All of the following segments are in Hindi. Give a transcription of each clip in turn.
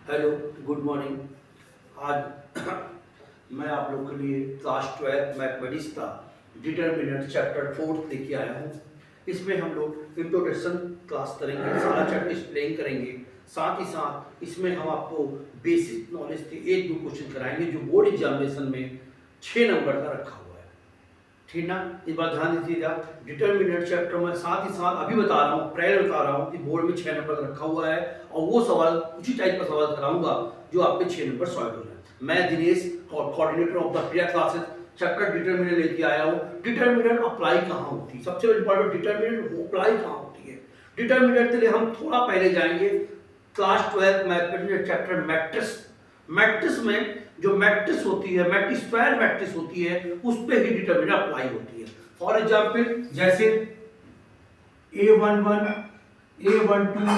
Hello, good morning. आज मैं आप लोग के लिए क्लास 12 मैथमेटिक्स का डिटरमिनेंट चैप्टर 4 लेके आया हूँ। इसमें हम लोग इंट्रोडक्शन क्लास करेंगे, सारा चैप्टर एक्सप्लेन करेंगे। साथ ही साथ इसमें हम आपको बेसिक नॉलेज के 1-2 क्वेश्चन कराएंगे जो बोर्ड एग्जामिनेशन में 6 नंबर का रखा हुआ है। ठीक ना, इस बात ध्यान दीजिएगा। डिटरमिनेंट चैप्टर में साथ ही साथ अभी बता रहा हूँ, प्रायर बता रहा हूँ कि बोर्ड में 6 नंबर रखा हुआ है और वो सवाल उसी टाइप का सवाल कराऊंगा जो आपके 6 नंबर सॉल्व हो जाए। मैं Dinesh, coordinator of the Priya classes, chapter determinant लेके आया हूँ। डिटरमिनेंट अप्लाई कहाँ होती है, सबसे इंपॉर्टेंट डिटरमिनेंट अप्लाई कहाँ होती है। डिटरमिनेंट के लिए हम थोड़ा पहले जाएंगे class 12 mathematics chapter matrix. Matrix में जो मैट्रिक्स होती है, मैट्रिक्स स्क्वायर मैट्रिक्स होती है, उस पे ही डिटरमिनेंट अप्लाई होती है। फॉर एग्जांपल जैसे A11, A12,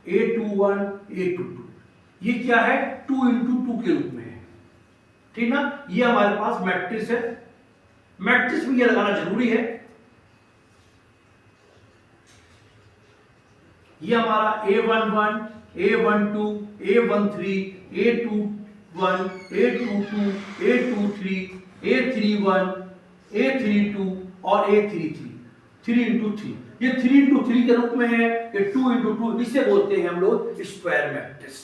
A21, A22, ये क्या है 2 into 2 के रूप में है। ठीक ना, ये हमारे पास मैट्रिक्स है। मैट्रिक्स में ये लगाना जरूरी है। ये हमारा A11, A12, A13, A21, A22, A23, A31, A32 और A33, 3 into 3। ये 3 into 3 के रूप में है, ये 2 into 2, इसे बोलते हैं हम लोग स्क्वायर मैट्रिक्स।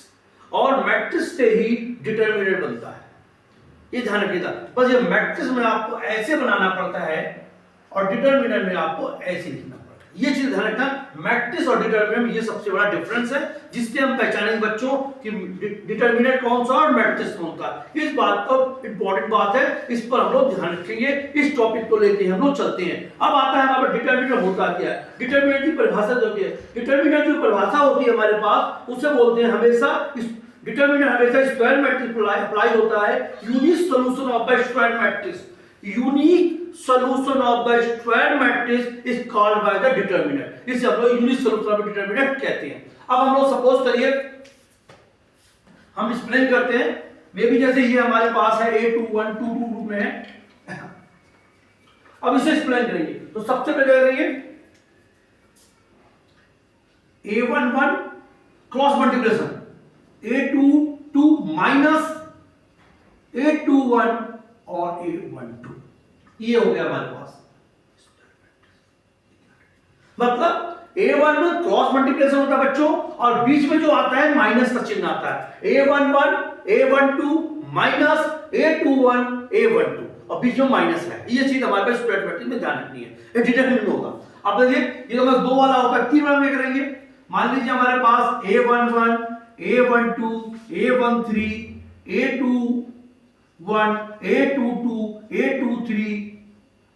और मैट्रिक्स से ही डिटरमिनेंट बनता है, ये ध्यान रखिएगा। बस ये मैट्रिक्स में आपको ऐसे बनाना पड़ता है और डिटरमिनेंट में आपको ऐसे लिखना पड़ता है। ये चीज ध्यान रखना, मैट्रिक्स और डिटरमिनेंट में ये सबसे बड़ा डिफरेंस है, जिससे हम पहचानेंगे बच्चों कि डिटरमिनेंट कौन सा और मैट्रिक्स कौन सा। इस बात को इंपॉर्टेंट बात है, इस पर हम लोग ध्यान रखेंगे। इस टॉपिक को लेके हम लोग चलते हैं। अब आता है हमारा डिटरमिनेंट होता क्या है। डिटरमिनेंट की परिभाषा जो होती है, डिटरमिनेंट जो परिभाषा होती है हमारे पास, उसे बोलते हैं हमेशा डिटरमिनेंट हमेशा स्क्वायर मैट्रिक्स अप्लाई होता है। Unique solution of the square matrix, unique solution of the square matrix is called by the determinant। इसे हम लोग यूनिक सॉल्यूशन ऑफ डिटरमिनेंट कहते हैं। अब हम लोग सपोज करिए हम एक्सप्लेन करते हैं। मे भी जैसे ये हमारे पास है A21, 2 रूप में है। अब इसे एक्सप्लेन करेंगे तो सबसे पहले करेंगे A11 cross multiplication, A22 minus A21 और A12, ये हो गया हमारे पास। मतलब A1 में क्रॉस मल्टीप्लिकेशन होता है बच्चों, और बीच में जो आता है माइनस का चिन्ह आता है। A11 A12 minus A21 A12, और बीच में माइनस है। ये चीज हमारे पास स्क्वायर मैट्रिक्स में ध्यान रखनी है, ये डिटरमिनेंट होगा। अब देखिए ये तो बस 2 वाला होता है, 3 वाला में करेंगे। मान लीजिए हमारे पास A11 A12 A13 A21 A22 A23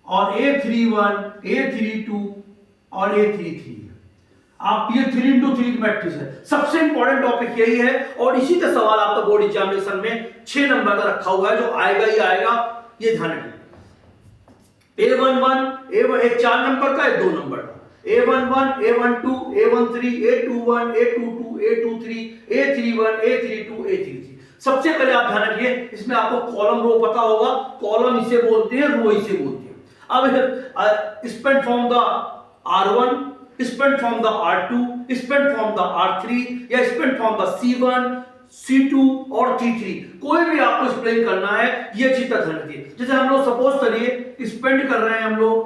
और A31 A32 और A33। आप ये 3 into 3 मैट्रिक्स है। सबसे इंपॉर्टेंट टॉपिक यही है, और इसी का सवाल आपका बोर्ड एग्जामिनेशन में 6 नंबर का रखा हुआ है, जो आएगा ही आएगा, ये ध्यान रखिए। A11 एक 4 नंबर का, 2 नंबर का। A11 A12 A13 A21 A22 A23 A31 A32 A33। सबसे पहले आप ध्यान रखिए, इसमें आपको कॉलम रो पता होगा। कॉलम इसे बोलते हैं, रो इसे बोलते हैं। अब spend from the R1, spend from the R2, spend from the R3, या spend from the C1 C2 और C3, कोई भी आपको एक्सप्लेन करना है, ये चीज का ध्यान रखिए। जैसे हम लोग सपोज करिए स्पेंड कर रहे हैं हम लोग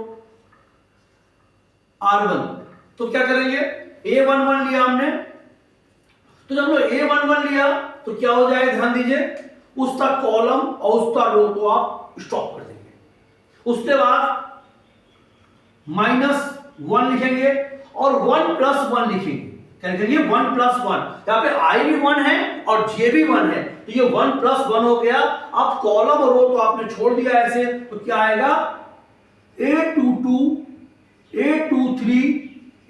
R1, तो क्या करेंगे, A11 लिया हमने, तो जब हम A11 लिया तो क्या हो जाएगा, ध्यान दीजिए, उसका कॉलम और उसका रो को आप स्टॉप कर देंगे। उसके बाद -1 लिखेंगे और 1 + 1 लिखेंगे। क्या लिखेंगे, 1 + 1। यहां पे I भी 1 है और J भी 1 है, तो ये 1 + 1 हो गया। अब कॉलम और रो तो आपने छोड़ दिया ऐसे, तो क्या आएगा, A22 A23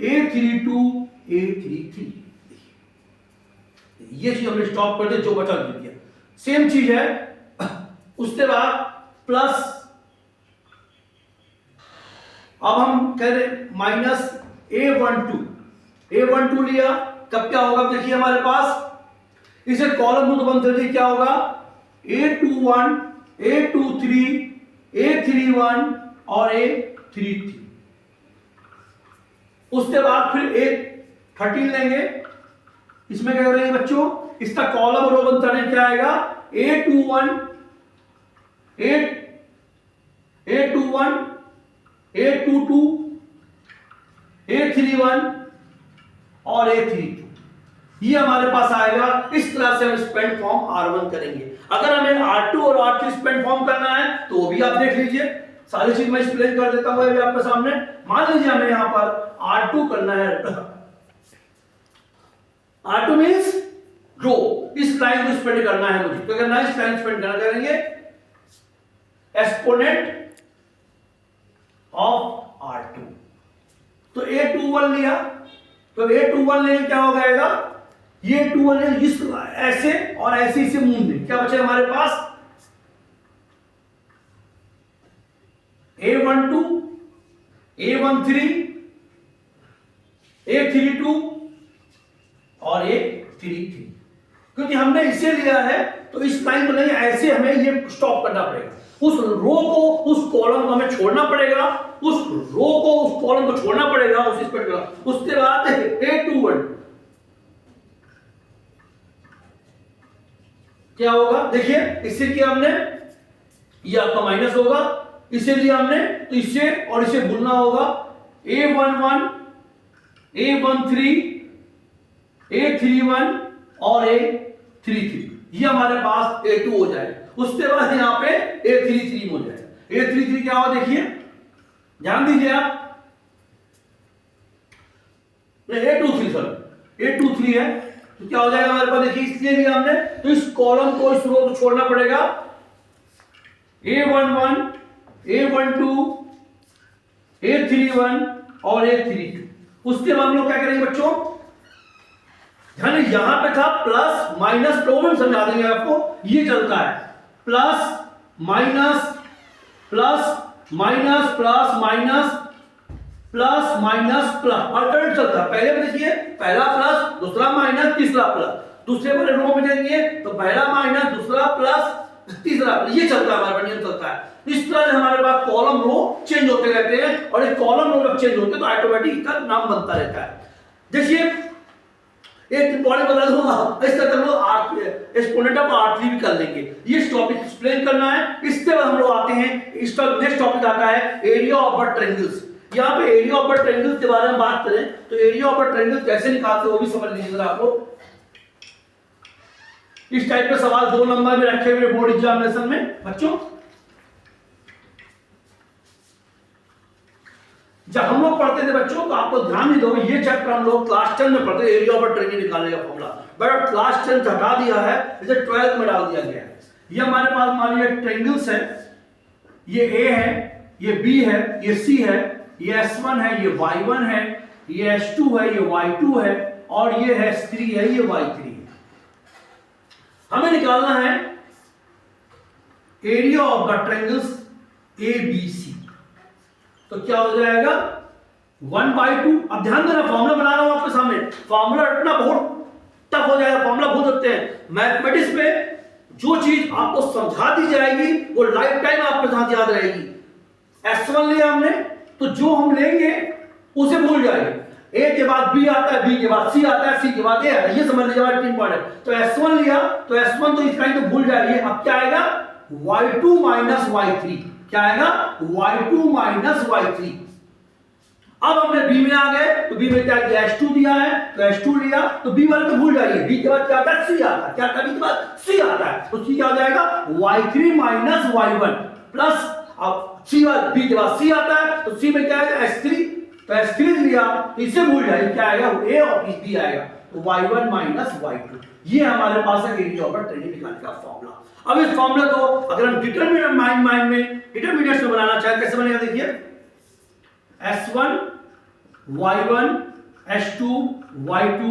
A32 A33। ये चीज हमने स्टॉप कर दिया, जो बचा दे दिया। सेम चीज है, उसके बाद प्लस, अब हम कह रहे -A12 लिया, तब क्या होगा, देखिए हमारे पास इसे कॉलम रूट बंद कर दिए, क्या होगा, A21 A23 A31 और A33। उसके बाद फिर A13 लेंगे, इसमें क्या करेंगे बच्चों, इसका कॉलम रो बनता है क्या आएगा, A21 A22 A31 और A32, ये हमारे पास आएगा। इस तरह से हम स्पेंड फॉर्म R1 करेंगे। अगर हमें R2 और R3 स्पेंड फॉर्म करना है तो वो भी आप देख लीजिए, सारी चीज मैं एक्सप्लेन कर देता हूं अभी आपके सामने। मान लीजिए हमें यहां पर R2 करना है, R2 मींस रो, इस लाइन को स्पेंड करना है मुझे, तो करना है इस लाइन स्पेंड करना करेंगे एक्सपोनेंट ऑफ R2। तो A21 लिया, तो A21 लेंगे क्या हो जाएगा, ये 21 इस ऐसे और ऐसे इसे मूव में क्या बचे हमारे पास, A12 A13 A32 और A33। क्योंकि हमने इसे लिया है तो इस लाइन को नहीं, ऐसे हमें ये स्टॉप करना पड़ेगा। उस रो को, उस कॉलम को हमें छोड़ना पड़ेगा, उस रो को, उस कॉलम को छोड़ना पड़ेगा, उस स्पेड का। उसके बाद A21 क्या होगा, देखिए इससे किया हमने, ये आपका माइनस होगा, इसे लिया हमने तो इससे और इसे भूलना होगा। A11 A13 A31 और A33, ये हमारे पास A2 हो जाए। उसके बाद यहां पे A33 हो जाए। A33 क्या होगा देखिए, ध्यान दीजिए आप, A23 सर A23 है तो क्या हो जाएगा हमारे पास, देखिए इसलिए लिया हमने, तो इस कॉलम को, इस रो को छोड़ना पड़ेगा। A11 A12 A31 और A32। उसके बाद हम लोग क्या करेंगे बच्चों, ध्यान, यहां पे था प्लस माइनस, प्रॉब्लम समझा देंगे आपको, ये चलता है plus minus plus minus plus minus plus minus plus, alternate चलता है। पहले में देखिए पहला प्लस, दूसरा माइनस, तीसरा प्लस। दूसरे वाले रो में देंगे तो पहला माइनस, दूसरा प्लस, तीसरा, ये चलता है हमारे पास, चलता है। इस तरह से हमारे पास कॉलम रो चेंज होते रहते हैं, और एक कॉलम रो जब चेंज होते हैं तो ऑटोमेटिक इसका नाम बनता रहता है। देखिए एक पॉइंट बता दूंगा, इस तरह हम लोग एक्सपोनेंट ऑफ R3 भी कर लेंगे। ये टॉपिक एक्सप्लेन करना है। इसके बाद हम लोग आते हैं, इसका नेक्स्ट टॉपिक आता है एरिया ऑफ अ ट्रायंगल्स। यहाँ पे एरिया ऑफ अ ट्रायंगल्स के बारे में बात करें तो एरिया ऑफ अ ट्रायंगल कैसे निकालते हैं वो भी समझ लीजिए आप लोग। इस टाइप के सवाल 2 नंबर में रखे हुए बोर्ड एग्जामिनेशन में बच्चों। जब हम लोग पढ़ते थे बच्चों तो आपको ध्यान नहीं दोगे, ये चैप्टर हम लोग क्लास 10 में पढ़ते, एरिया ऑफ अ ट्रायंगल निकालने का फॉर्मूला, बट क्लास 10 हटा दिया है, इसे 12th में डाल दिया गया है। ये हमारे पास मान लीजिए ट्रायंगल्स है, ये A है, ये B है, ये C है, ये S1 है, ये Y1 है, ये S2 है, ये Y2 है, और ये है S3 है, ये Y3 है। हमें निकालना है area of the triangles ABC। तो क्या हो जाएगा 1/2। अब ध्यान देना, फॉर्मूला बना रहा हूं आपके सामने, फॉर्मूला रटना बहुत टफ हो जाएगा, फॉर्मूला भूल सकते हैं। मैथमेटिक्स में जो चीज आपको समझा दी जाएगी वो लाइफ टाइम आपके साथ याद रहेगी। S1 लिया हमने तो जो हम लेंगे उसे भूल जाएंगे। A के बाद B आता है, B के बाद C आता है, C के बाद A आता है, ये समझ लीजिए हमारा 3 पॉइंट है। तो S1 लिया तो S1 तो इस लाइन को भूल जाएंगे। अब क्या आएगा Y2 माइनस Y3, क्या आएगा Y2 माइनस Y3। अब हमने B में आ गए तो B में क्या किया, S2 दिया है तो S2 लिया, तो B वाले तो भूल जाइए, B के बाद क्या आता है C आता है, क्या आता है B के बाद C आता है, तो C क्या हो जाएगा Y3 माइनस Y1 प्लस, अब C वाले B के बाद C आता है तो C में क्या आएगा S3, तो S3 लिया तो इसे भूल जाइए, क्या आएगा A और B आएगा, तो Y1 माइनस Y2। ये हमारे पास है एरिया ऑफ अ ट्रायंगल निकालने का फॉर्मूला। अब इस फॉर्मूला को अगर हम डिटरमिनेंट माइंड में डिटरमिनेंट्स में बनाना चाहे कैसे बनेगा, देखिए S1 Y1 S2 Y2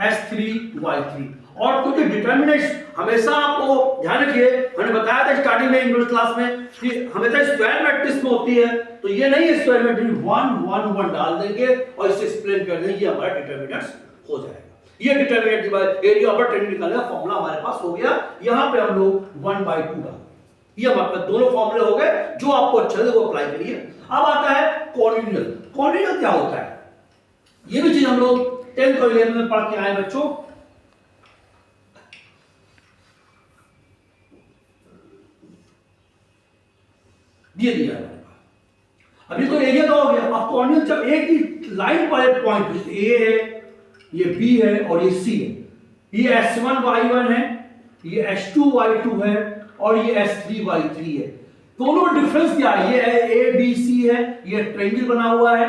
S3 Y3। और कुछ डिटरमिनेंट्स हमेशा आपको ध्यान रखिए, मैंने बताया था स्टार्टिंग में इंग्लिश क्लास में कि हमेशा स्क्वायर मैट्रिक्स में होती है, तो ये नहीं है स्क्वायर मैट्रिक्स, 1 1 1 डाल देंगे और इसे एक्सप्लेन कर देंगे, ये हमारा डिटरमिनेंट्स हो जाएगा। ये डिटरमिनेंट के बाद एरिया ऑफ अ ट्रायंगल निकालने का फॉर्मूला हमारे पास हो गया। यहां पे हम लोग 1/2 डाल, ये हमारे पास दोनों फॉर्मूले हो गए, जो आपको अच्छा लगे वो अप्लाई करिए। अब आता है कॉर्डिनल। कॉर्डिनल क्या होता है, ये भी चीज हम लोग 10th और 11th में पढ़ के आए बच्चों। ये दिया है हमारे पास। अभी तो एरिया तो हो गया। अब कॉर्डिनेट जब एक ही लाइन पर एक पॉइंट ए है, ये बी है और ये सी है, ये S1 Y1 है, ये S2 Y2 है और ये S3 Y3 है। दोनों डिफरेंस क्या है? ये ए बी सी है, ये ट्रायंगल बना हुआ है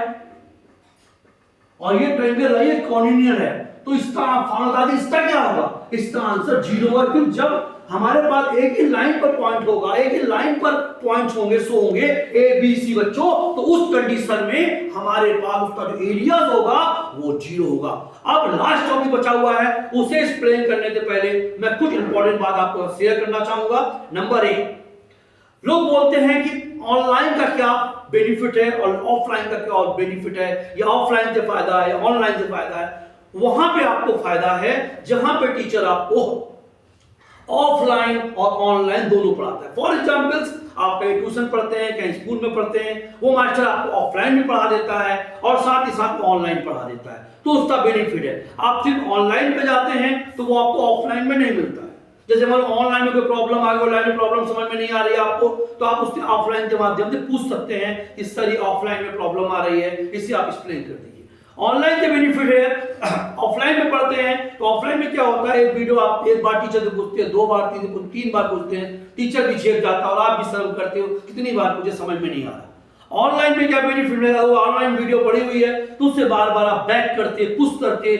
और ये ट्रायंगल है, ये कॉर्डिनेट है। तो इसका आप फॉर्मूला बता दें, इसका क्या होगा? इसका आंसर 0 होगा, क्योंकि जब हमारे पास एक ही लाइन पर पॉइंट होगा, एक ही लाइन पर पॉइंट्स होंगे, सो होंगे ए बी सी बच्चों, तो उस कंडीशन में हमारे पास उसका जो एरिया होगा वो 0 होगा। अब लास्ट टॉपिक बचा हुआ है, उसे एक्सप्लेन करने से पहले मैं कुछ इंपॉर्टेंट बात आपको शेयर करना चाहूंगा। नंबर 1, लोग बोलते हैं कि ऑनलाइन का क्या बेनिफिट है और ऑफलाइन का क्या बेनिफिट है, या ऑफलाइन से फायदा है या ऑनलाइन से फायदा है। वहां पे आपको फायदा है जहां पे टीचर आपको ऑफलाइन और ऑनलाइन दोनों पढ़ाता है। फॉर एग्जाम्पल्स, आप कहीं ट्यूशन पढ़ते हैं, कहीं स्कूल में पढ़ते हैं, वो मास्टर आपको ऑफलाइन भी पढ़ा देता है और साथ ही साथ ऑनलाइन पढ़ा देता है, तो उसका बेनिफिट है। आप सिर्फ ऑनलाइन पे जाते हैं तो वो आपको ऑफलाइन में नहीं मिलता है। जैसे मान लो ऑनलाइन में कोई प्रॉब्लम आ गई, ऑनलाइन में प्रॉब्लम समझ में नहीं आ रही है आपको, तो आप उससे ऑफलाइन के माध्यम से पूछ सकते हैं कि सर ये ऑफलाइन में प्रॉब्लम आ रही है, इसे आप एक्सप्लेन कर दीजिए। ऑनलाइन के बेनिफिट है, ऑफलाइन में पढ़ते हैं तो ऑफलाइन में क्या होता है, एक वीडियो आप एक बार टीचर से पूछते हैं, 2 बार, 3 बार पूछते हैं, टीचर भी चेक जाता है और आप भी सर्व करते हो, कितनी बार मुझे समझ में नहीं आ रहा। ऑनलाइन में क्या बेनिफिट है, वो ऑनलाइन वीडियो पड़ी हुई है तो उससे बार बार आप बैक करते, पुश करते,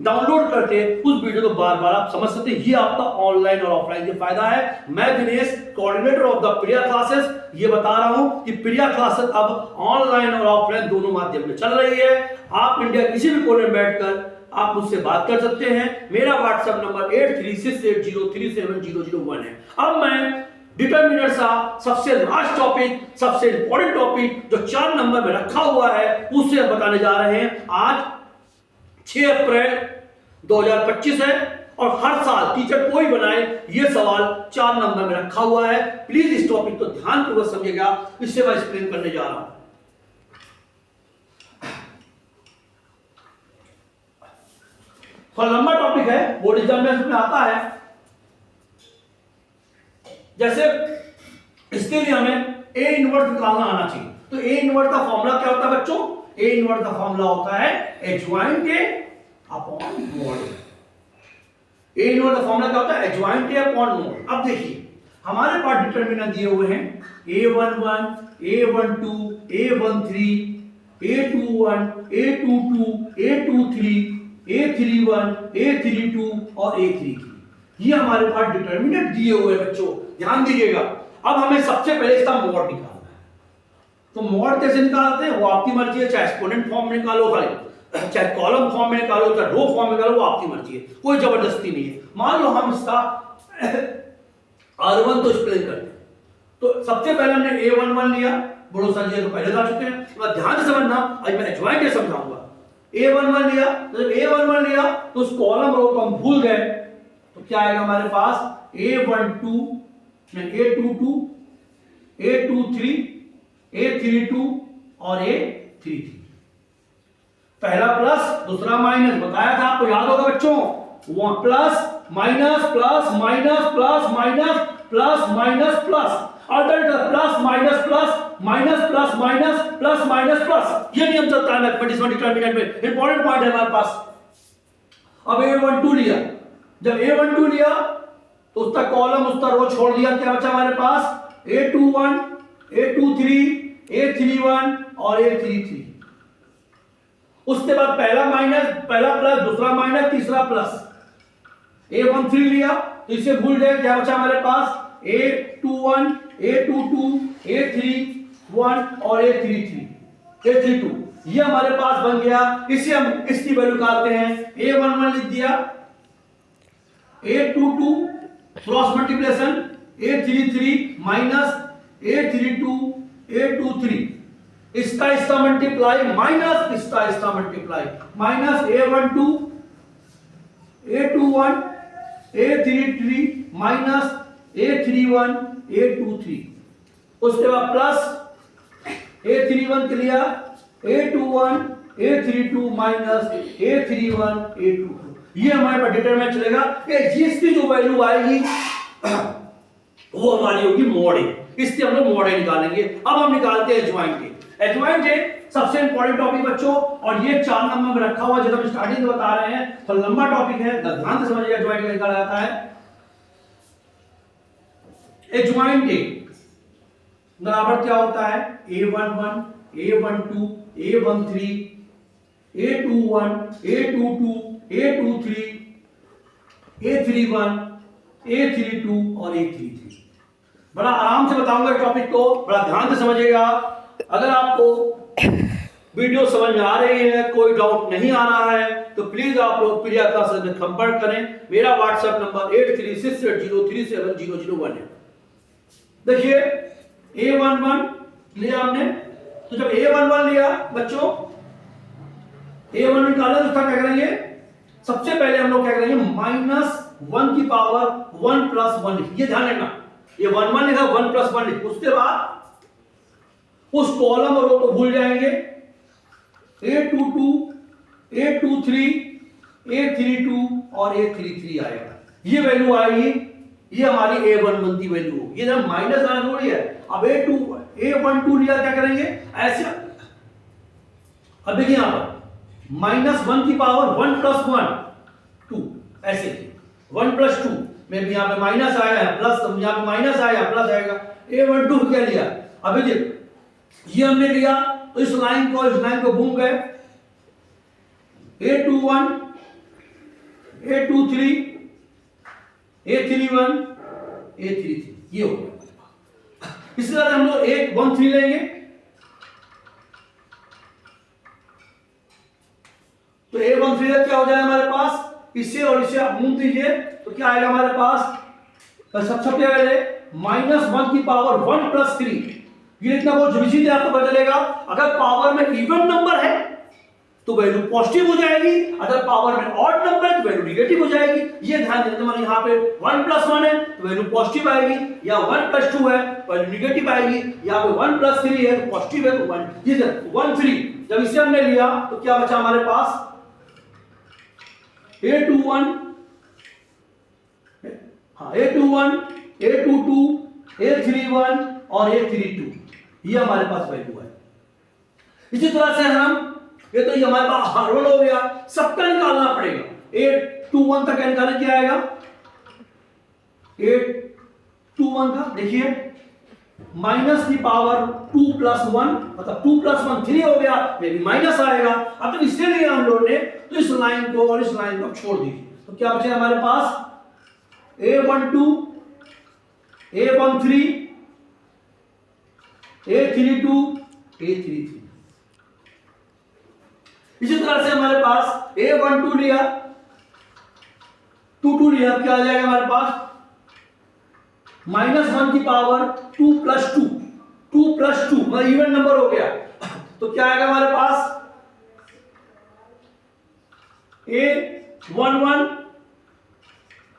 डाउनलोड करते, उस वीडियो को बार बार आप समझ सकते हैं। ये आपका ऑनलाइन और ऑफलाइन के फायदा है। मैं Dinesh, coordinator of the Priya classes, ये बता रहा हूं कि प्रिया क्लासेस अब ऑनलाइन और ऑफलाइन दोनों माध्यम में चल रही है। आप इंडिया किसी भी कोने में बैठकर आप मुझसे बात कर सकते हैं। मेरा व्हाट्सएप नंबर 8368037001 है। अब मैं डिटरमिनर सा सबसे लास्ट टॉपिक, सबसे इंपॉर्टेंट टॉपिक जो 4 नंबर में रखा हुआ है, उसे बताने जा रहे हैं। आज 6 अप्रैल 2025 है और हर साल टीचर कोई बनाए, ये सवाल 4 नंबर में रखा हुआ है। प्लीज इस टॉपिक को ध्यानपूर्वक समझिएगा, इससे मैं एक्सप्लेन करने जा रहा हूं। लंबा टॉपिक है, बोर्ड एग्जामिनेशन में आता है। जैसे इसके लिए हमें ए इनवर्स निकालना आना चाहिए। तो ए इनवर्स का फॉर्मूला क्या होता है बच्चों? ए इनवर्स का फॉर्मूला होता है adjoint A upon mod. A inverse का फॉर्मूला क्या होता है? Adjoint A upon mod. अब देखिए हमारे पास डिटरमिनेंट दिए हुए हैं a11, a12, a13, a21, a22, a23, a31, a32 और a33। ये हमारे पास डिटरमिनेंट दिए हुए हैं बच्चों, ध्यान दीजिएगा। अब हमें सबसे पहले इसका मॉड निकालना है। तो मॉड कैसे निकालते हैं वो आपकी मर्जी है, चाहे एक्सपोनेंट फॉर्म में निकालो, चाहे कॉलम फॉर्म में निकालो, चाहे रो फॉर्म में निकालो, वो आपकी मर्जी है, कोई जबरदस्ती नहीं है। मान लो हम इसका R1 तो एक्सप्लेन करते हैं। तो सबसे पहले हमने A11 लिया, बड़ो सर जी तो पहले जा चुके हैं, तो ध्यान से समझना, आज मैं एडजॉइंट ये समझाऊंगा। A11 लिया, तो जब A11 लिया तो उस कॉलम रो को हम भूल गए, तो क्या आएगा हमारे पास A12, A22, A23, A32 और A33। पहला प्लस दूसरा माइनस, बताया था आपको, याद होगा बच्चों। वो plus minus plus minus plus minus plus minus plus, alternate plus minus plus minus plus minus plus minus plus, ये नियम चलता है मैथमेटिक्स में, डिटरमिनेंट में। इंपॉर्टेंट पॉइंट है हमारे पास। अब A12 लिया, जब A12 लिया तो उसका कॉलम उसका रो छोड़ दिया, क्या बचा हमारे पास? A21, A23, A31 और A33। उसके बाद पहला माइनस, पहला प्लस, दूसरा माइनस, तीसरा प्लस। A13 लिया तो इसे भूल गए, क्या बचा हमारे पास? A21, A22, A31 और A32। ये हमारे पास बन गया। इसे हम इसकी वैल्यू निकालते हैं। A11 लिख दिया, A22 cross multiplication, A33 minus A32, A23, इसका मल्टीप्लाई माइनस इसका multiply, minus A12, A21, A33 minus A31, A23। उसके बाद प्लस A31 के लिया, A21, A32 minus A31, A22। ये हमारे पास डिटरमिनेंट चलेगा कि जिसकी जो वैल्यू आएगी वो हमारी होगी मॉड ए। इससे हम लोग मॉड ए निकालेंगे। अब हम निकालते हैं एडजॉइंट ए। एडजॉइंट ए सबसे इंपॉर्टेंट टॉपिक बच्चों, और ये 4 नंबर में रखा हुआ, जब हम स्टार्टिंग में बता रहे हैं तो लंबा टॉपिक है, ध्यान से समझिए। एडजॉइंट ए निकाला जाता है। एडजॉइंट ए बराबर क्या होता है, A11, A12, A13, A21, A22, A23, A31, A32 और A33। बड़ा आराम से बताऊंगा टॉपिक को, बड़ा ध्यान से समझिएगा। अगर आपको वीडियो समझ में आ रही है, कोई डाउट नहीं आ रहा है, तो प्लीज आप लोग प्रिया क्लासेस में संपर्क करें। मेरा व्हाट्सएप नंबर 8368037001 है। देखिए A11 लिया हमने, तो जब A11 लिया बच्चों, A1 निकाला तो क्या करेंगे, सबसे पहले हम लोग क्या करेंगे, -1 की पावर 1 + 1, ये ध्यान रखना, ये 1 1 लिखा, 1 + 1 लिखा। उसके बाद उस कॉलम और रो को भूल जाएंगे। A22, A23, A32 और A33 आएगा, ये वैल्यू आएगी, ये हमारी A1 बनती वैल्यू होगी। ये जब माइनस आना जरूरी है। अब A12 लिया, क्या करेंगे ऐसे, अब देखिए यहां पर -1 की पावर 1 + 1 2, ऐसे 1 + 2 में भी यहां पे माइनस आया है, प्लस यहां पे माइनस आया, प्लस आएगा। A12 क्या लिया, अभी देखिए ये हमने लिया, तो इस लाइन को घूम गए, A21, A23, A31, A33, ये हो गया। इसके बाद हम लोग 113 लेंगे, तो A13 क्या हो जाएगा हमारे पास, इससे और इसे आप घूम दीजिए, तो क्या आएगा हमारे पास, सबसे पहले -1 की पावर 1 + 3, ये इतना बहुत जुड़ी से आपको पता चलेगा। अगर पावर में इवन नंबर है तो वैल्यू पॉजिटिव हो जाएगी, अगर पावर में ऑड नंबर है तो वैल्यू नेगेटिव हो जाएगी। ये ध्यान देना, मतलब यहाँ पे 1 + 1 है तो वैल्यू पॉजिटिव आएगी, या 1 + 2 है वैल्यू नेगेटिव आएगी, यहाँ पे 1 + 3 है तो पॉजिटिव है, तो 1 ये 13। जब इसे हमने लिया तो क्या बचा हमारे पास, A21, हाँ A21, A22, A31 और A32, ये हमारे पास वैल्यू है। इसी तरह से हम ये, तो ये हमारे पास R1 हो गया, सबका निकालना पड़ेगा। A21 तक निकालने क्या आएगा, A21 का देखिए माइनस की पावर 2 + 1, मतलब 2 + 1 3 हो गया, में भी माइनस आएगा। अब तो इससे लिया हम लोगों ने, तो इस लाइन को और इस लाइन को छोड़ दीजिए, तो क्या बचे हमारे पास, A12, A13, A32, A33। इसी तरह से हमारे पास A12 लिया, 22 लिया, क्या आ जाएगा हमारे पास, -1 की पावर 2 + 2, 2 + 2 मतलब इवन नंबर हो गया, तो क्या आएगा हमारे पास, A11,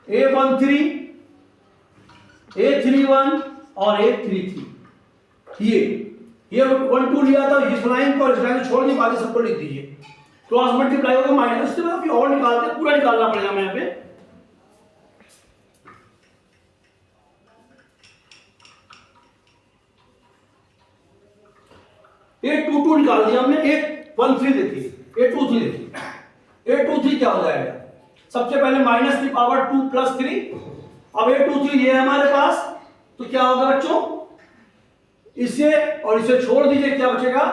A13, A31 और A33। ये 1 2 लिया था, इस लाइन को छोड़ दी, बाकी सबको लिख दीजिए, क्रॉस मल्टीप्लाई होगा माइनस, उसके बाद फिर और निकालते हैं, पूरा निकालना पड़ेगा। मैं यहाँ पे A22 निकाल दिया हमने, A13 देखिए, A23 देखिए, A23 क्या हो जाएगा, सबसे पहले माइनस की पावर 2 + 3, अब A23 ये है हमारे पास, तो क्या होगा बच्चों, इसे और इसे छोड़ दीजिए, क्या बचेगा,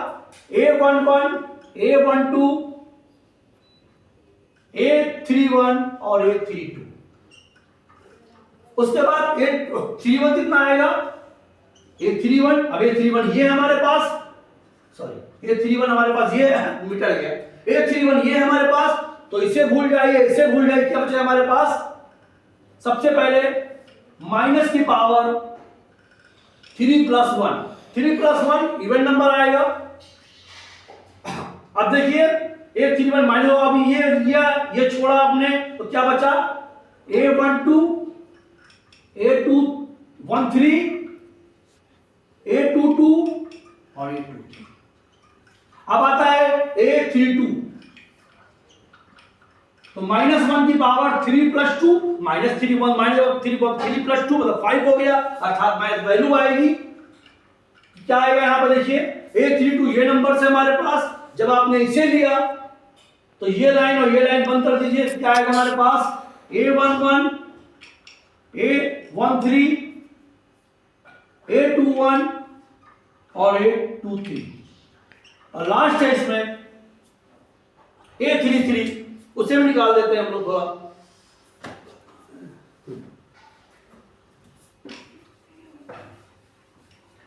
A11, A12, A31 और A32। उसके बाद A31 कितना आएगा, A31, अब A31 ये है हमारे पास, सॉरी A31 हमारे पास ये है, मिटा गया, A31 ये है हमारे पास, तो इसे भूल जाइए, इसे भूल जाइए, क्या बचा हमारे पास, सबसे पहले माइनस की पावर 3 + 1, 3 + 1 इवन नंबर आएगा। अब देखिए A31 माइनस, अभी ये लिया, ये छोड़ा आपने, तो क्या बचा, A12, A213, A22 और A23। अब आता है A32, तो -1 की पावर 3 + 2, -3 1 -3 + 2 मतलब 5 हो गया, अर्थात वैल्यू आएगी क्या आएगा यहाँ पर देखिए A32 ये नंबर से हमारे पास, जब आपने इसे लिया तो ये लाइन और ये लाइन बंद कर दीजिए, क्या आएगा हमारे पास A11 A13 A21 और A23 और लास्ट है इसमें A33, उसे भी निकाल देते हैं हम लोग थोड़ा।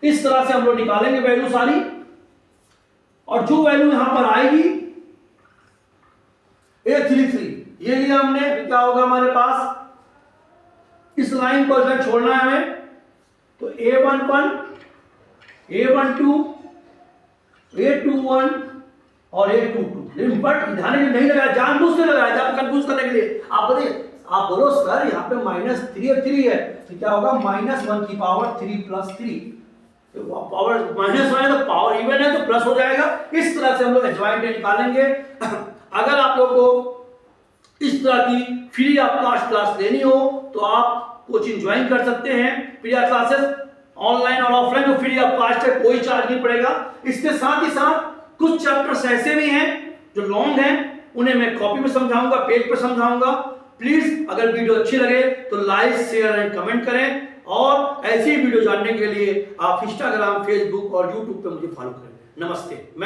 इस तरह से हम लोग निकालेंगे वैल्यू सारी, और जो वैल्यू यहां पर आएगी A33 ये लिया हमने, क्या होगा हमारे पास, इस लाइन को अगर छोड़ना है हमें तो A11 A12 A21 और A22, बट ध्यान नहीं लगाया, जानबूझ से लगाया था आपको कंफ्यूज करने के लिए। आप बोलो सर यहाँ पे -3 है तो क्या होगा -1 की पावर 3 + 3, पावर -1 है तो पावर इवन है तो प्लस हो जाएगा। इस तरह से हम लोग एडजॉइंट निकालेंगे। अगर आप लोग को इस तरह की फ्री ऑफ कॉस्ट क्लास लेनी हो तो आप कोचिंग ज्वाइन कर सकते हैं। फ्री क्लासेस ऑनलाइन और ऑफलाइन फ्री ऑफ कॉस्ट है, कोई चार्ज नहीं पड़ेगा। इसके साथ ही साथ कुछ चैप्टर्स ऐसे भी हैं जो लॉन्ग हैं, उन्हें मैं कॉपी में समझाऊंगा, पेज पर समझाऊंगा। प्लीज अगर वीडियो अच्छी लगे तो लाइक शेयर एंड कमेंट करें, और ऐसी वीडियो जानने के लिए आप इंस्टाग्राम, फेसबुक और यूट्यूब पे मुझे फॉलो करें। नमस्ते।